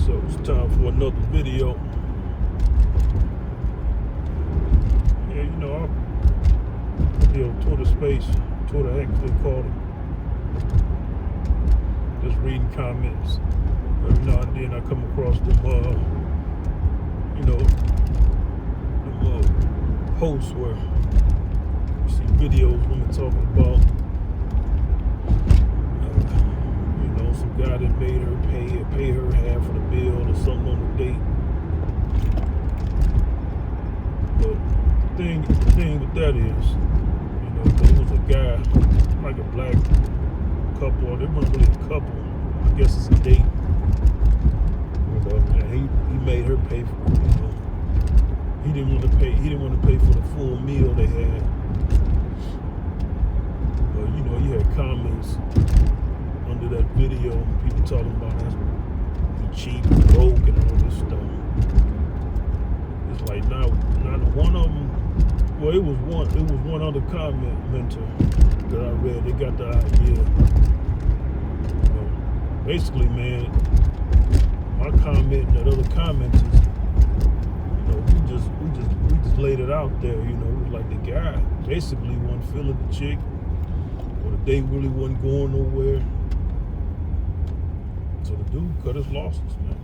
So it's time for another video. Yeah, you know, Twitter space, Twitter X they call it. Just reading comments. Every now and then I come across them, posts where you see videos women talking about, some guy that made her pay her half of the bill or something on the date. But the thing with that is, it was a guy, like a black couple, or they weren't really a couple. I guess it's a date. And he made her pay for it. He didn't want to pay. He didn't want to pay for the full meal they had. But you had comments under that video, people talking about he cheap, broke, and all this stuff. It's like not one of them. Well, it was one other commenter that I read. They got the idea. Basically, man, my comment and that other commenters, we just laid it out there. It was like the guy basically wasn't feeling the chick, or the date really wasn't going nowhere. So the dude cut his losses, man.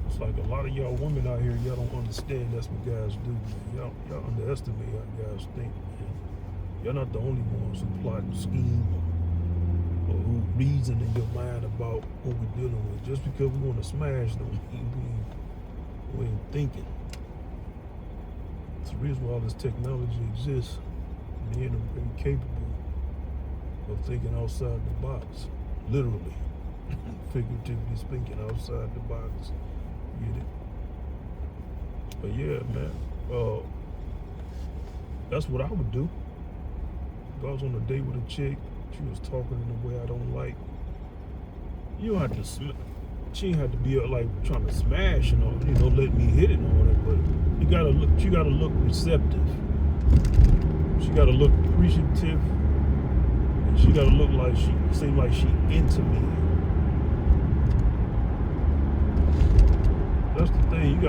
It's like a lot of y'all women out here, y'all don't understand that's what guys do, man. Y'all underestimate how guys think, man. Y'all not the only ones who plot and scheme or who reason in your mind about what we're dealing with. Just because we want to smash don't mean we ain't thinking. It's the reason why all this technology exists. Men are very capable of thinking outside the box, literally. Figuratively speaking, outside the box. Get it? But yeah, man, that's what I would do. If I was on a date with a chick, she was talking in a way I don't like, you don't have to she ain't have to be like trying to smash and all, let me hit it and all that, but she gotta look receptive. She gotta look appreciative, and she gotta look like seem like she into me. That's the thing.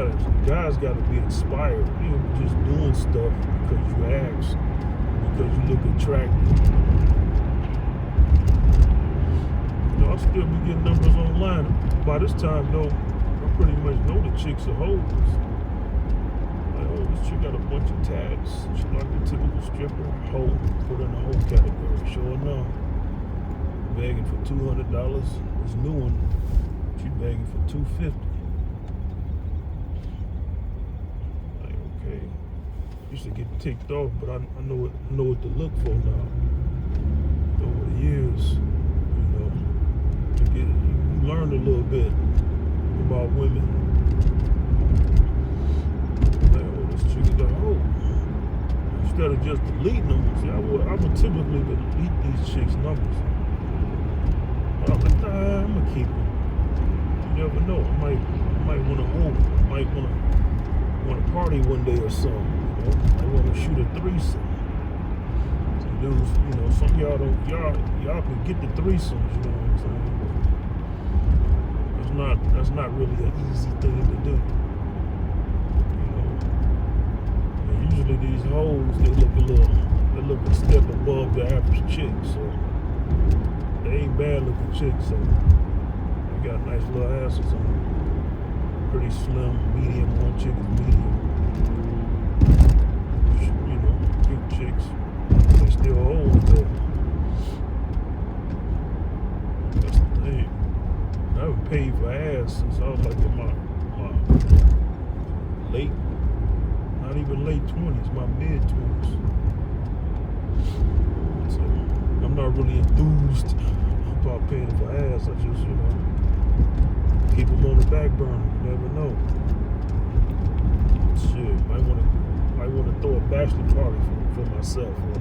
Guys gotta be inspired. Just doing stuff because you ask, because you look attractive. I'll still be getting numbers online. By this time, though, I pretty much know the chicks are hoes. Like, this chick got a bunch of tags. She like the typical stripper, hoe, put in the hoe category. Sure enough, begging for $200. This new one, she begging for $250. Used to get ticked off, but I know what to look for now. Over the years, you learn a little bit about women. Like, this chick is like, instead of just deleting them, see, I would typically delete these chicks' numbers. But I'm like, nah, I'm gonna keep them. You never know. I might want to hold. I might want to party one day or something. I want to shoot a threesome. Some dudes, some of y'all can get the threesomes, you know what I'm saying? That's not really an easy thing to do. And usually these hoes, they look a step above the average chick, so they ain't bad looking chicks, so they got nice little asses on them. Pretty slim, medium, one chick is medium. Cute chicks, they still old though. That's the thing. I haven't paid for ass since I was like in my late, not even late 20s, my mid 20s. So I'm not really enthused about paying for ass. I just, keep them on the back burner. You never know. Shit, might want to throw a bachelor party for myself or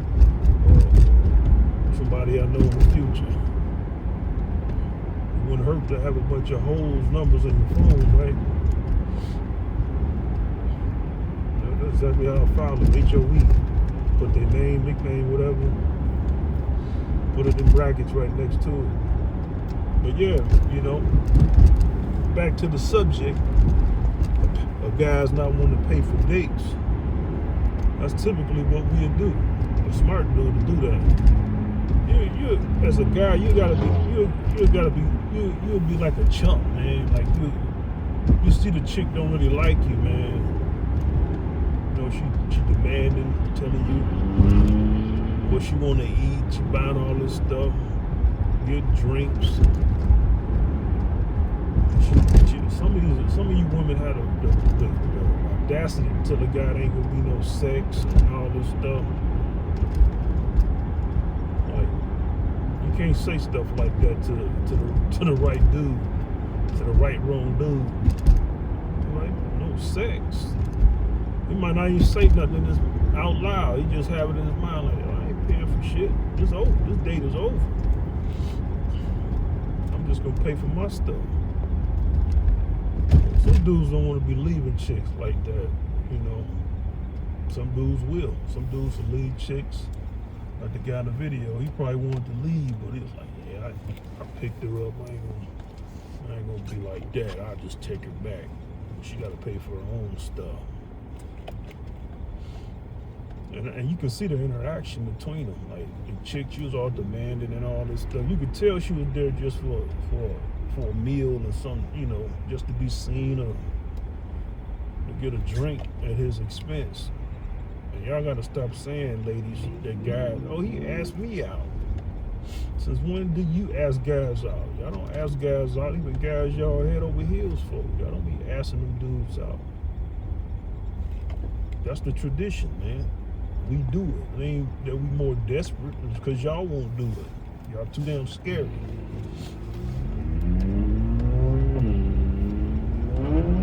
somebody I know in the future. It wouldn't hurt to have a bunch of hoes numbers on your phone, right? That's exactly how I filed them. HOE. Put their name, nickname, whatever. Put it in brackets right next to it. But yeah, back to the subject of guys not wanting to pay for dates. That's typically what we do. A smart dude to do that. You as a guy, you'll be like a chump, man. Like you see the chick don't really like you, man. You know, she demanding, telling you what she want to eat. She buying all this stuff, get drinks. Some of you women had the audacity to tell a guy there ain't gonna be no sex and all this stuff. Like, you can't say stuff like that to the right dude, to the right wrong dude. Like, no sex. He might not even say nothing just out loud. He just have it in his mind like, oh, I ain't paying for shit. It's over. This date is over. I'm just gonna pay for my stuff. Some dudes don't want to be leaving chicks like that, you know. Some dudes will. Some dudes will leave chicks. Like the guy in the video, he probably wanted to leave, but he was like, yeah, I picked her up. I ain't gonna be like that. I'll just take her back. She gotta pay for her own stuff. And you can see the interaction between them. Like the chick, she was all demanding and all this stuff. You could tell she was there just for a meal or something, you know, just to be seen or to get a drink at his expense. And y'all gotta stop saying, ladies, that guys, oh, he asked me out. Since when do you ask guys out? Y'all don't ask guys out, even guys y'all head over heels for. Y'all don't be asking them dudes out. That's the tradition, man. We do it. It ain't that we more desperate, it's because y'all won't do it. Y'all too damn scary.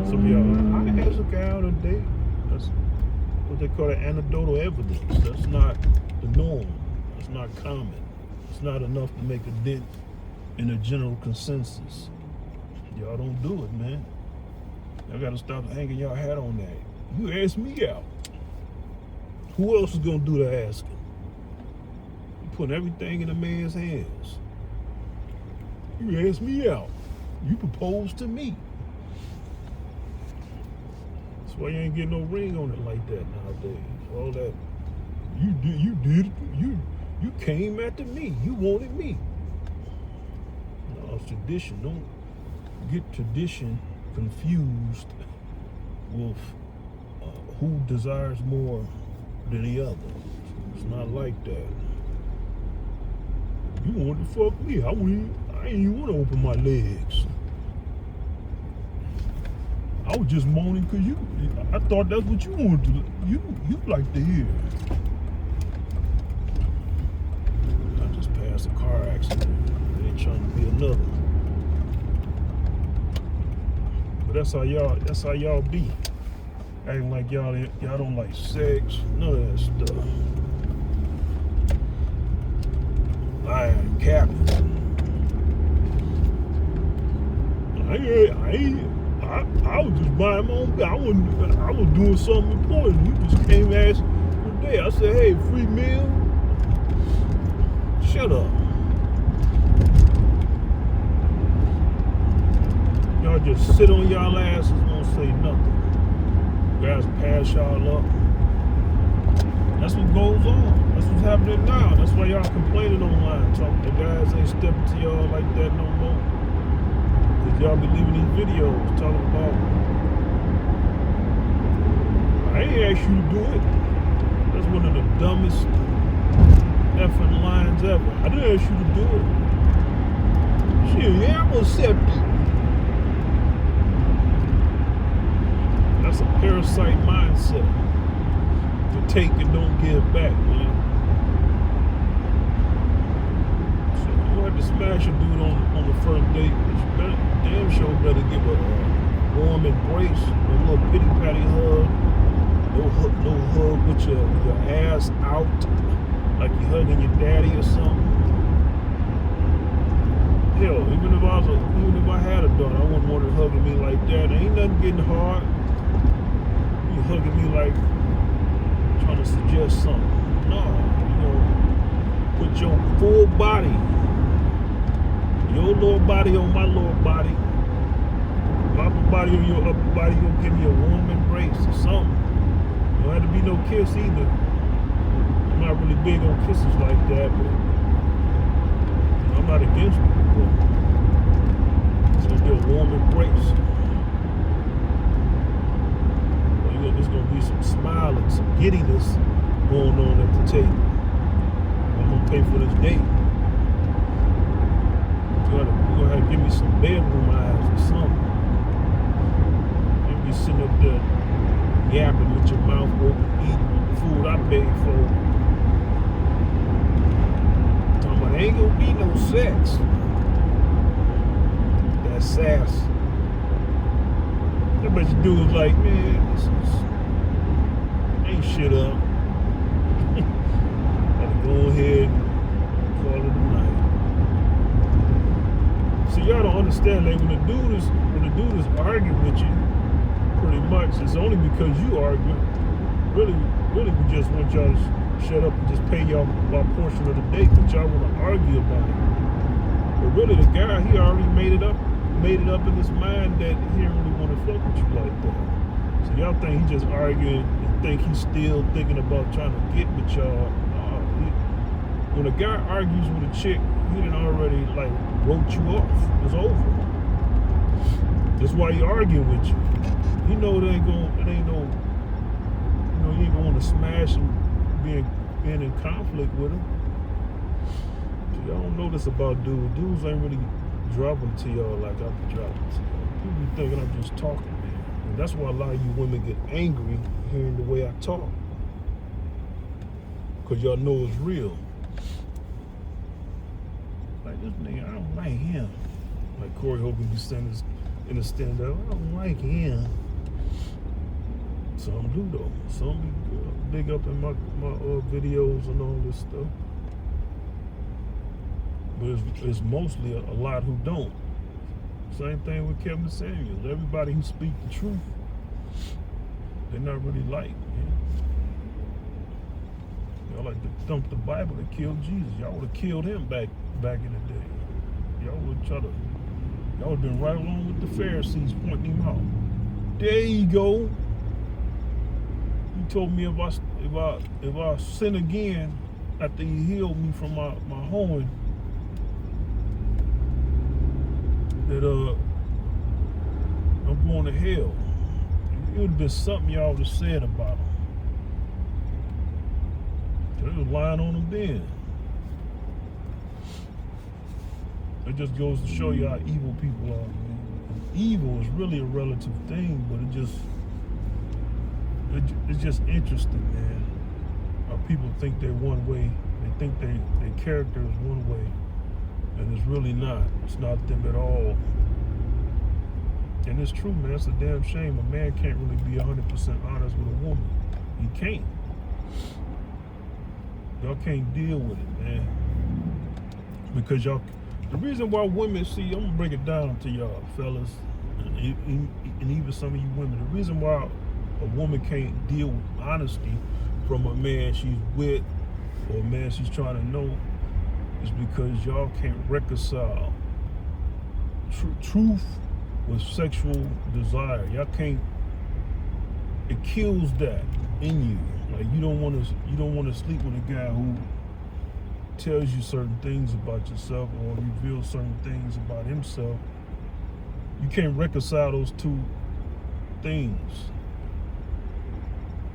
Some of y'all, I asked a guy out on a date. That's what they call anecdotal evidence. That's not the norm. That's not common. It's not enough to make a dent in a general consensus. Y'all don't do it, man. Y'all gotta stop hanging y'all hat on that. You asked me out. Who else is gonna do the asking? You putting everything in a man's hands. You asked me out. You proposed to me. That's why you ain't getting no ring on it like that nowadays. All that you did you came after me. You wanted me. No, it's tradition. Don't get tradition confused with who desires more than the other. It's not like that. You wanted to fuck me. I ain't even want to open my legs. I was just moaning because I thought that's what you wanted to. You like to hear. I just passed a car accident. They ain't trying to be another. But that's how y'all be. Acting like y'all don't like sex, none of that stuff. Lying capping. I was just buying my own. I was doing something important. You just came ask one day. I said, hey, free meal. Shut up. Y'all just sit on y'all asses and don't say nothing. Guys pass y'all up. That's what goes on. That's what's happening now. That's why y'all complaining online. Talking the guys ain't stepping to y'all like that no more. Cause y'all be leaving these videos talking about, I ain't asked you to do it. That's one of the dumbest effing lines ever. I didn't ask you to do it. Shit, yeah, I'm gonna accept it. That's a parasite mindset. To take and don't give back, man. So you have to smash a dude on the first date, but you damn sure better give a warm embrace, a little pity patty hug, no hug with your ass out, like you hugging your daddy or something. Hell, even if I had a daughter, I wouldn't want her hugging me like that. There ain't nothing getting hard. You hugging me like trying to suggest something. No, you know, put your full body, your lower body on my lower body, My upper body or your upper body gonna give me a warm embrace or something. Don't have to be no kiss either. I'm not really big on kisses like that, but I'm not against it. But it's gonna be a warm embrace. There's gonna be some smiling, some giddiness going on at the table. I'm gonna pay for this date. You're gonna have to give me some bedroom eyes or something. You'll be sitting up there yapping with your mouth open, eating the food I paid for. Talking about ain't gonna be no sex. That's sass. I bet you dudes like, man, this ain't shit up. Gotta go ahead and call it a night. See, y'all don't understand that when the dude is arguing with you, pretty much, it's only because you argue. Really, we just want y'all to shut up and just pay y'all my portion of the date, but y'all want to argue about it. But really, the guy, he already made it up in his mind that he didn't really want to fuck with you like that. So y'all think he just arguing and think he's still thinking about trying to get with y'all. When a guy argues with a chick, he done already like wrote you off. It's over. That's why he arguing with you. He know you ain't gonna want to smash him being in conflict with him. So y'all don't know this about dudes. Dudes ain't really dropping to y'all like I be dropping to y'all. People be thinking I'm just talking, man. And that's why a lot of you women get angry hearing the way I talk. Cause y'all know it's real. Like this nigga, I don't like him. Like Corey Hogan be saying this in the stand-up, I don't like him. Some do though. Some be big up in my videos and all this stuff. But it's mostly a lot who don't. Same thing with Kevin Samuels. Everybody who speak the truth, they're not really liked. Y'all like to dump the Bible to kill Jesus. Y'all would have killed him back in the day. Y'all would have been right along with the Pharisees pointing him out. There you go. He told me if I sin again after he healed me from my horn, that I'm going to hell. It would have been something y'all would have said about him. They was lying on him then. It just goes to show you how evil people are, man. Evil is really a relative thing, but it's just interesting, man. How people think they're one way. They think their character is one way. And it's really not. It's not them at all. And it's true, man. It's a damn shame. A man can't really be 100% honest with a woman. He can't. Y'all can't deal with it, man. Because the reason why women, see, I'm gonna break it down to y'all, fellas, and even some of you women. The reason why a woman can't deal with honesty from a man she's with or a man she's trying to know is because y'all can't reconcile truth with sexual desire. Y'all can't. It kills that in you. Like you don't want to sleep with a guy who tells you certain things about yourself or reveals certain things about himself. You can't reconcile those two things.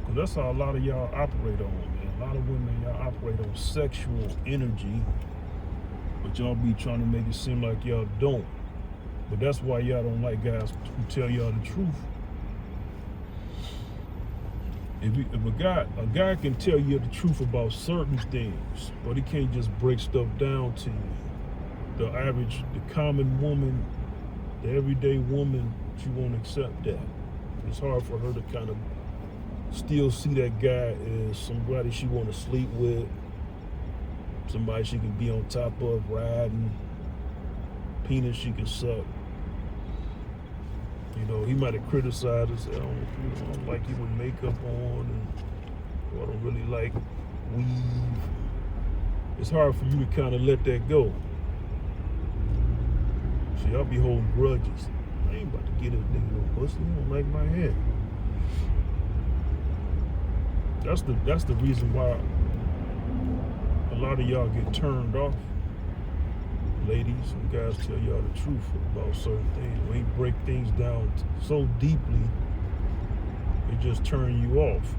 Cause that's how a lot of y'all operate on, man. A lot of women, y'all operate on sexual energy, but y'all be trying to make it seem like y'all don't. But that's why y'all don't like guys who tell y'all the truth. If a guy can tell you the truth about certain things, but he can't just break stuff down to you. The common woman, the everyday woman, she won't accept that. It's hard for her to kind of still see that guy as somebody she want to sleep with, somebody she can be on top of, riding, penis she can suck. You know, he might have criticized us. I don't like you with makeup on, and I don't really like weave. It's hard for you to kind of let that go. See, y'all be holding grudges. Like, ain't about to get this nigga no pussy. He don't like my head. That's the reason why a lot of y'all get turned off. Ladies and guys tell y'all the truth about certain things. When they break things down so deeply, it just turn you off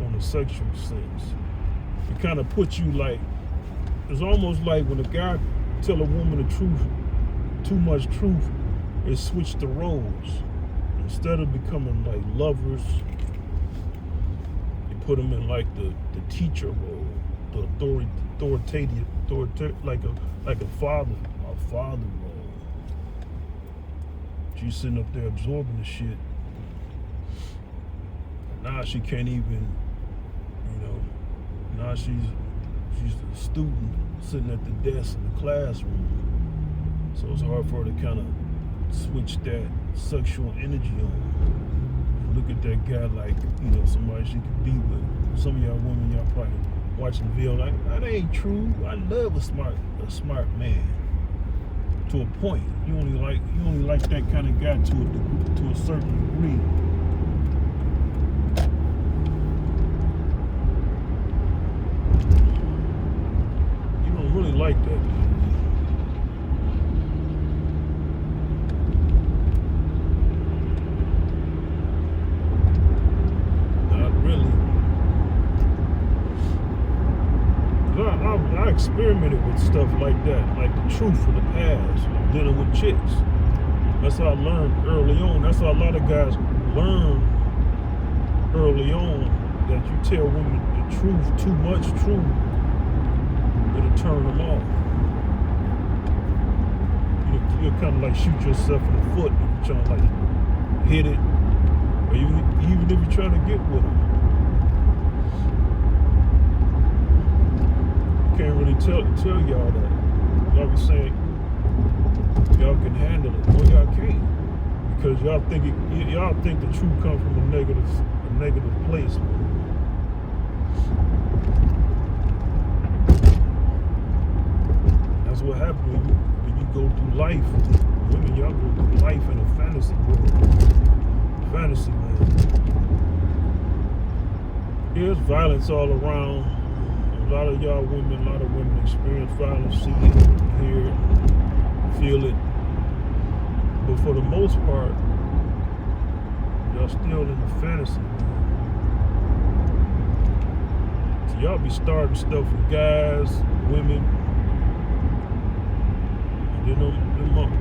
on a sexual sense. It kind of puts you like, it's almost like when a guy tell a woman the truth, too much truth, it switched the roles. Instead of becoming like lovers, you put them in like the teacher role, the authoritative, like a father role. She's sitting up there absorbing the shit. And now she can't even, now she's a student sitting at the desk in the classroom. So it's hard for her to kind of switch that sexual energy on. And look at that guy like, somebody she could be with. Some of y'all women, y'all probably watching the video like, that ain't true. I love a smart man. To a point. You only like that kind of guy to a certain degree. You don't really like that dude. I experimented with stuff like that, like the truth of the past, dealing with chicks. That's how I learned early on. That's how a lot of guys learn early on, that you tell women the truth, too much truth, it'll turn them off. You'll kind of like shoot yourself in the foot if you're trying to like hit it, or even if you're trying to get with them. Can't really tell y'all that. Y'all be saying y'all can handle it. Well, y'all can't, because y'all think the truth comes from a negative place. That's what happens when you go through life. Women, y'all go through life in a fantasy world. Fantasy land. There's violence all around. A lot of women experience violence, see it, hear it, feel it. But for the most part, y'all still in the fantasy. So y'all be starting stuff with guys, women, and then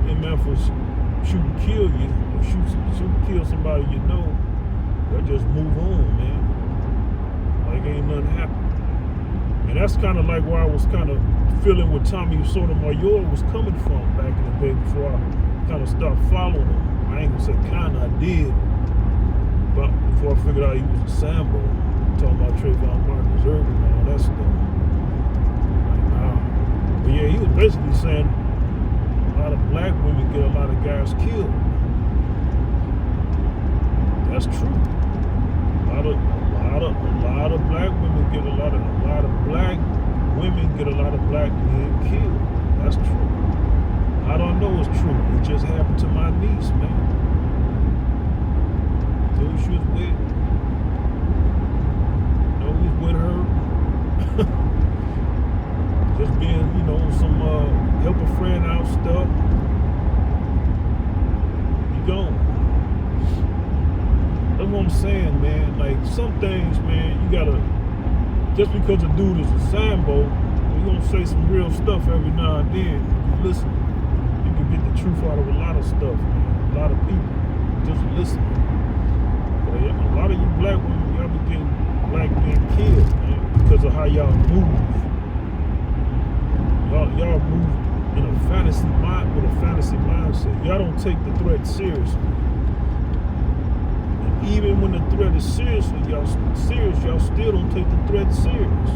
them efforts shoot and kill you, or shoot and kill somebody you know. Y'all just move on, man. Like ain't nothing happened. And that's kind of like where I was kind of feeling what Tommy Sotomayor was coming from back in the day, before I kind of stopped following him. I ain't gonna say kind of, I did. But before I figured out he was a Sambo, talking about Trayvon Martin's Irving and all that stuff. Like, nah. But yeah, he was basically saying a lot of black women get a lot of guys killed. That's true. A lot of black women get a lot of black women get a lot of black men killed. That's true. I don't know it's true. It just happened to my niece, man. Who she was with. Who's with her. Just being, some help a friend out stuff. You gone. That's what I'm saying, man. Like, some things, man, you gotta, just because a dude is a Sambo, we're gonna say some real stuff every now and then. You listen, you can get the truth out of a lot of stuff, man. A lot of people just listening. But a lot of you black women, y'all be getting black men killed, man, because of how y'all move. Y'all move in a fantasy mind, with a fantasy mindset. Y'all don't take the threat seriously. Even when the threat is serious, y'all still don't take the threat serious.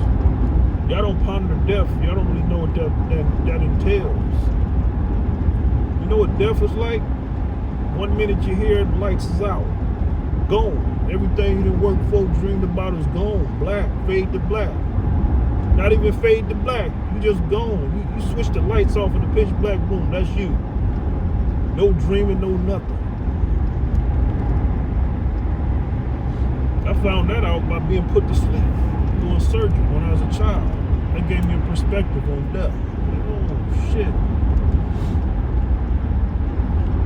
Y'all don't ponder death. Y'all don't really know what that entails. You know what death is like? 1 minute you hear it, lights is out. Gone. Everything you done worked for, dreamed about is gone. Black, fade to black. Not even fade to black. You just gone. You switch the lights off in the pitch black room. That's you. No dreaming, no nothing. found that out by being put to sleep, doing surgery when I was a child. That gave me a perspective on death. Like, oh shit.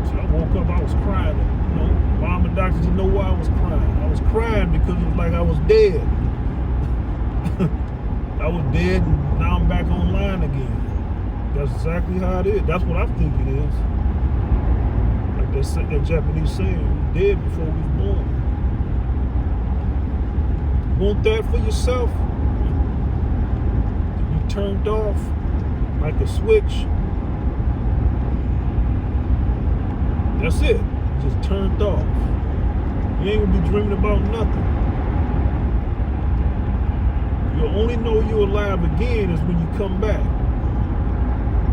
So I woke up, I was crying. You know, mom and doctor didn't know why I was crying. I was crying because it was like I was dead. I was dead and now I'm back online again. That's exactly how it is. That's what I think it is. Like that Japanese saying, you're dead before we was born. You want that for yourself? To be turned off like a switch. That's it. Just turned off. You ain't gonna be dreaming about nothing. You'll only know you're alive again is when you come back.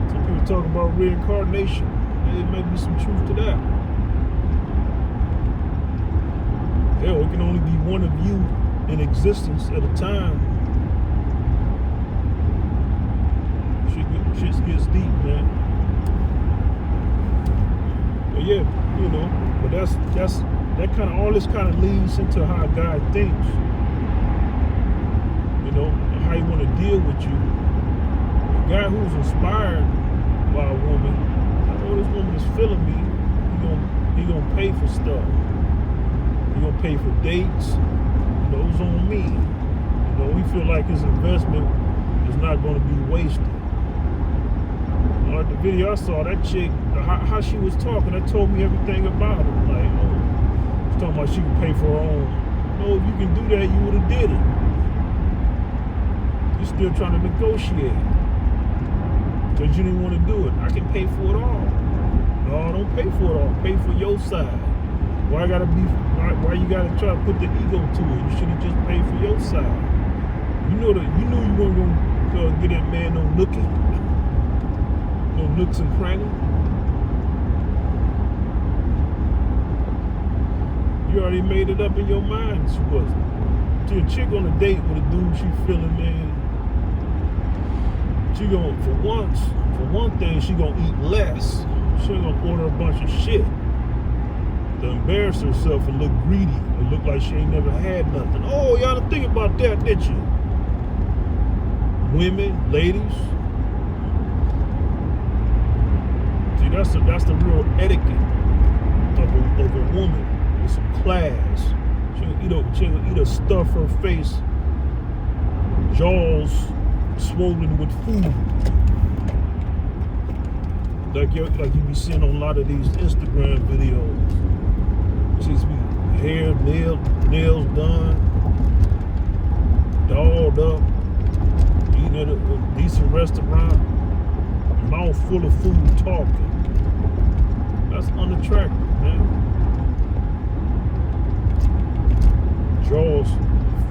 Some people talk about reincarnation. There may be some truth to that. Hell, it can only be one of you in existence at a time. Shit gets deep, man. But yeah, you know, but that kind of, all this kind of leads into how a guy thinks. You know, and how you want to deal with you. A guy who's inspired by a woman, I know this woman is feeling me, he gonna pay for stuff. He gonna pay for dates. You know, it's on me. You know, he feel like his investment is not gonna be wasted. Like the video I saw, that chick, how she was talking, that told me everything about her. Like, oh, she's talking about she can pay for her own. No, if you can do that, you would have did it. You're still trying to negotiate because you didn't want to do it. I can pay for it all. No, don't pay for it all. Pay for your side. Why you gotta try to put the ego to it? You should have just paid for your side. You knew you weren't gonna get that man no nookie, no nooks and crannies. You already made it up in your mind she wasn't. See a chick on a date with a dude she feeling, man. She gonna, for one thing, she gonna eat less. She ain't gonna order a bunch of shit to embarrass herself and look greedy and look like she ain't never had nothing. Oh, y'all didn't think about that, did you? Women, ladies. See, that's the real etiquette of a woman with some class. She'll eat a stuff her face, jaws swollen with food. Like you be seeing on a lot of these Instagram videos. She's be hair, nails done, dolled up, eating at a decent restaurant, mouth full of food, talking. That's unattractive, man. Jaws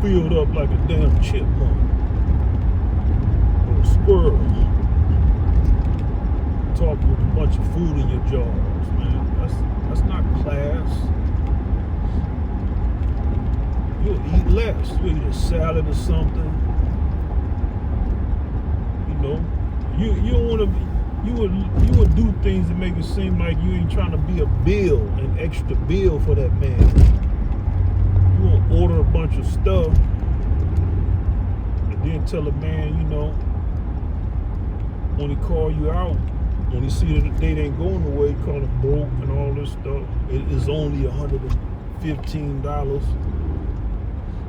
filled up like a damn chipmunk or a squirrel. Talking with a bunch of food in your jaws, man. That's not class. You'll eat less. You'll eat a salad or something. You know, you don't want to. You would do things to make it seem like you ain't trying to be a bill, an extra bill for that man. You won't order a bunch of stuff and then tell a man, you know, when he call you out, when he see that the date ain't going the way, he call him broke and all this stuff. It is only $115.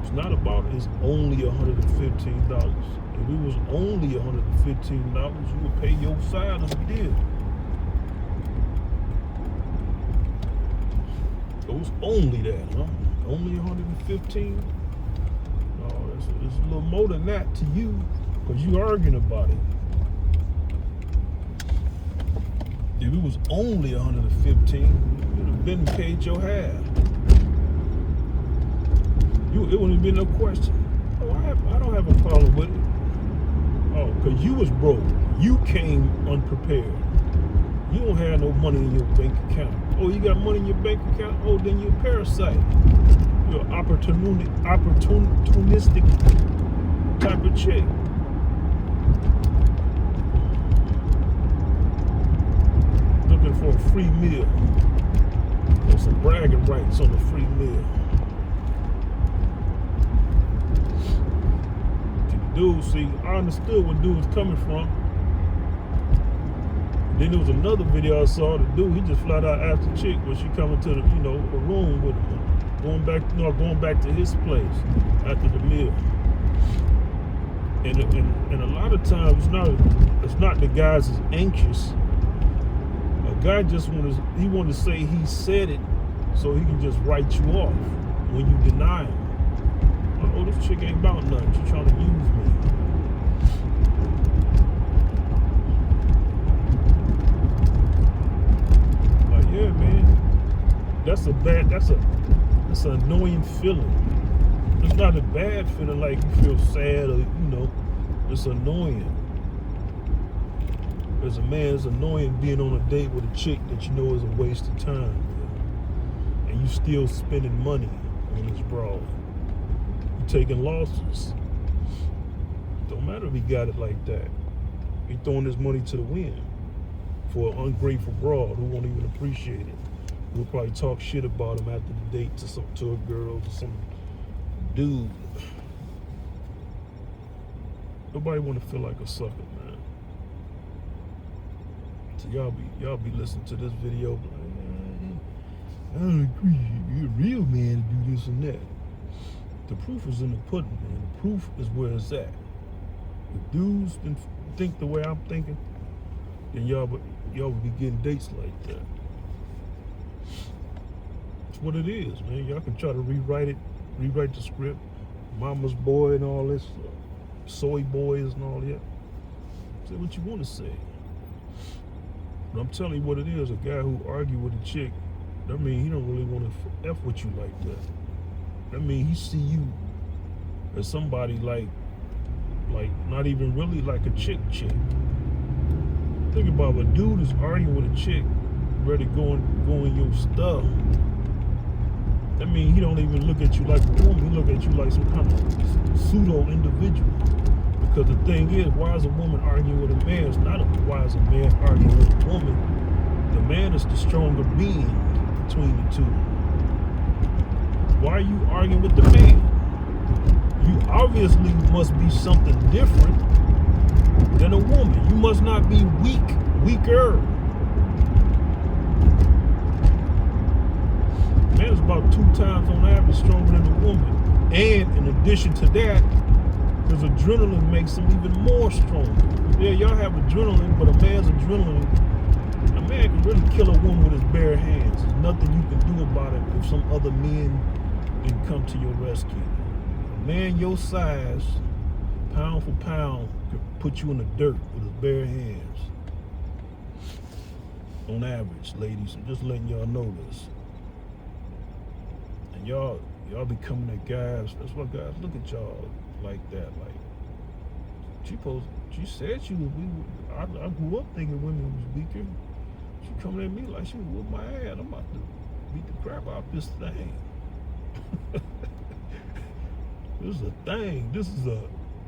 It's not about it's only $115. If it was only $115, you would pay your side of the deal. So it's only that, huh? Only 115? No, it's a little more than that to you, because you arguing about it. If it was only 115, you'd have been paid your half. It wouldn't have been no question. Oh, I don't have a problem with it. Oh, because you was broke. You came unprepared. You don't have no money in your bank account. Oh, you got money in your bank account? Oh, then you're a parasite. You're an opportunistic type of chick. Looking for a free meal. Or some bragging rights on the free meal. dude, see, I understood where dude was coming from. Then there was another video I saw. The dude, he just flat out asked the chick when she coming to the, a room with him, going back to his place after the meal. And a lot of times it's not the guys is anxious. A guy just wanted to say he said it so he can just write you off when you deny him. Oh, this chick ain't about nothing. She trying to use me. Like, yeah, man. That's an annoying feeling. It's not a bad feeling like you feel sad or, it's annoying. As a man, it's annoying being on a date with a chick that you know is a waste of time, man. And you still spending money on this broad. You taking losses. Don't matter if he got it like that. He throwing his money to the wind for an ungrateful broad who won't even appreciate it. Who'll probably talk shit about him after the date to a girl, to some dude. Nobody want to feel like a sucker, man. So y'all be listening to this video, like, I don't agree. You're a real man to do this and that. The proof is in the pudding, man. The proof is where it's at. If dudes didn't think the way I'm thinking, then y'all would be getting dates like that. That's what it is, man. Y'all can try to rewrite the script, mama's boy and all this, soy boys and all that. Say what you want to say. But I'm telling you what it is. A guy who argued with a chick, that means he don't really want to F with you like that. That means he see you as somebody like not even really like a chick. Think about it, a dude is arguing with a chick, ready to go in your stuff. That means he don't even look at you like a woman. He look at you like some kind of pseudo individual. Because the thing is, why is a woman arguing with a man? It's not why is a man arguing with a woman. The man is the stronger being between the two. Why are you arguing with the man? You obviously must be something different than a woman. You must not be weaker. Man is about 2 times on average stronger than a woman. And in addition to that, his adrenaline makes him even more stronger. Yeah, y'all have adrenaline, but a man's adrenaline, a man can really kill a woman with his bare hands. There's nothing you can do about it if some other men didn't come to your rescue. A man your size, pound for pound, could put you in the dirt with his bare hands. On average, ladies, I'm just letting y'all know this. And y'all becoming the guys. That's why guys look at y'all like that. Like, she said she was weak. I grew up thinking women was weaker. She coming at me like she was with my ass. I'm about to beat the crap out of this thing. This is a thing.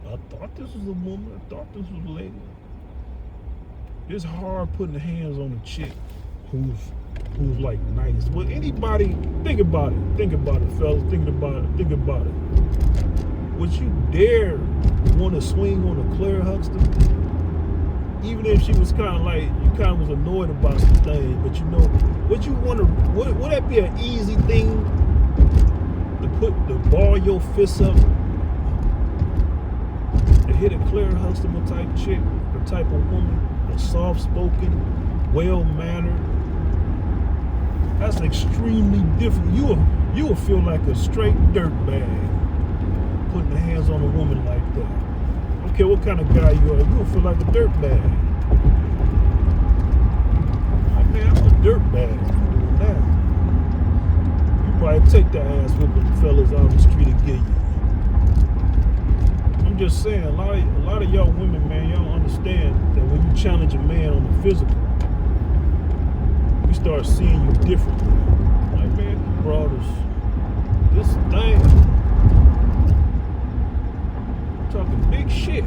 I thought this was a woman. I thought this was a lady. It's hard putting hands on a chick who's like nice. Well, anybody, think about it, fellas, think about it. Would you dare want to swing on a Claire Huxton? Even if she was kind of like, you kind of was annoyed about some things, but would you want to, would that be an easy thing to ball your fists up to hit a Claire Huxtable type chick, or type of woman, a soft-spoken, well-mannered? That's extremely different. You will feel like a straight dirtbag putting the hands on a woman like that. I don't care what kind of guy you are, you will feel like a dirtbag. Like, man, I'm a dirtbag for doing that. You probably take that ass whooping fellas out on the street and get you. I'm just saying, a lot of y'all women, man, y'all don't understand that when you challenge a man on the physical, we start seeing you differently. Like, man, you brought us this thing. I'm talking big shit.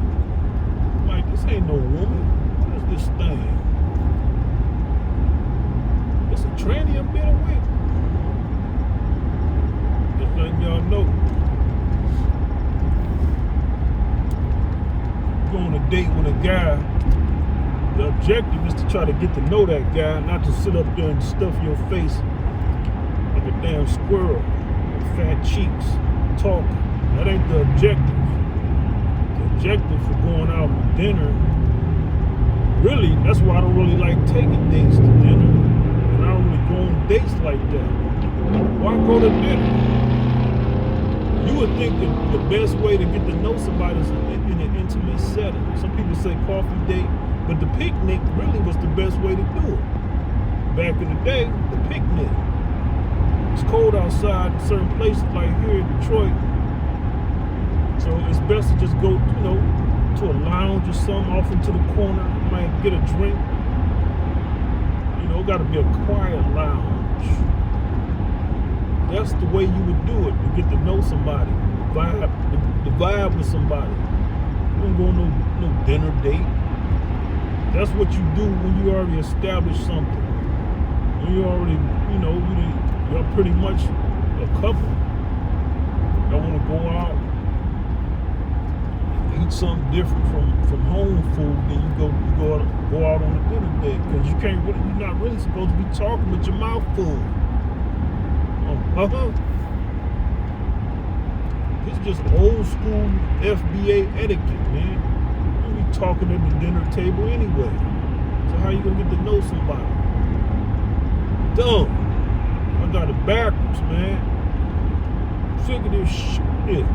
Like, this ain't no woman. What is this thing? It's a tranny I'm being with. Just letting y'all know. date with a guy, the objective is to try to get to know that guy, not to sit up there and stuff your face like a damn squirrel with fat cheeks, talk. That ain't the objective. The objective for going out to dinner, really, that's why I don't really like taking dates to dinner. And I don't really go on dates like that. Why go to dinner? You would think that the best way to get to know somebody is in an intimate setting. Some people say coffee date, but the picnic really was the best way to do it. Back in the day, the picnic. It's cold outside in certain places like here in Detroit. So it's best to just go, to a lounge or something off into the corner. You might get a drink. It gotta be a quiet lounge. That's the way you would do it, to get to know somebody, the vibe with somebody. You don't go on no dinner date. That's what you do when you already establish something. When you already, you're pretty much a couple. Y'all want to go out, eat something different from home food, then you go out on a dinner date, because you're not really supposed to be talking with your mouth full. It's just old school FBA etiquette, man. You be talking at the dinner table anyway. So how you gonna get to know somebody? Dumb. I got it backwards, man. Sick of this shit.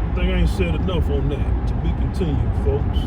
I think I ain't said enough on that. To be continued, folks.